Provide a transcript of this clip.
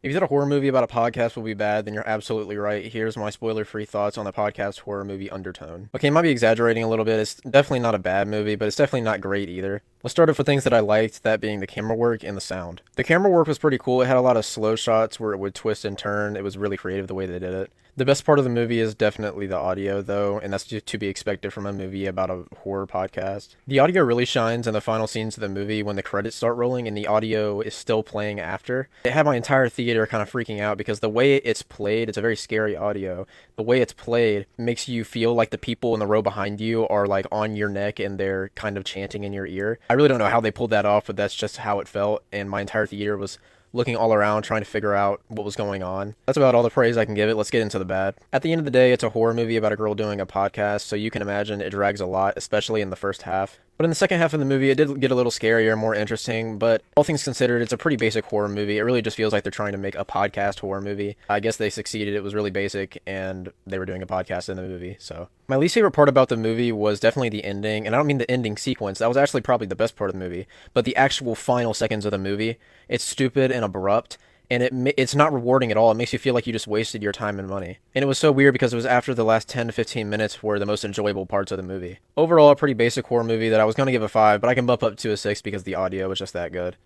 If you said a horror movie about a podcast will be bad, then you're absolutely right. Here's my spoiler-free thoughts on the podcast horror movie Undertone. Okay, I might be exaggerating a little bit. It's definitely not a bad movie, but it's definitely not great either. Let's start off with things that I liked, that being the camera work and the sound. The camera work was pretty cool. It had a lot of slow shots where it would twist and turn. It was really creative the way they did it. The best part of the movie is definitely the audio, though, and that's just to be expected from a movie about a horror podcast. The audio really shines in the final scenes of the movie when the credits start rolling and the audio is still playing after. It had my entire theater kind of freaking out because the way it's played, it's a very scary audio. The way it's played makes you feel like the people in the row behind you are like on your neck and they're kind of chanting in your ear. I really don't know how they pulled that off, but that's just how it felt, and my entire theater was looking all around trying to figure out what was going on. That's about all the praise I can give it. Let's get into the bad. At the end of the day, it's a horror movie about a girl doing a podcast, so you can imagine it drags a lot, especially in the first half. But in the second half of the movie, it did get a little scarier, more interesting, but all things considered, it's a pretty basic horror movie. It really just feels like they're trying to make a podcast horror movie. I guess they succeeded. It was really basic, and they were doing a podcast in the movie, so. My least favorite part about the movie was definitely the ending, and I don't mean the ending sequence. That was actually probably the best part of the movie, but the actual final seconds of the movie. It's stupid and abrupt, and it's not rewarding at all. It makes you feel like you just wasted your time and money. And it was so weird because it was after the last 10 to 15 minutes were the most enjoyable parts of the movie. Overall, a pretty basic horror movie that I was going to give a 5, but I can bump up to a 6 because the audio was just that good.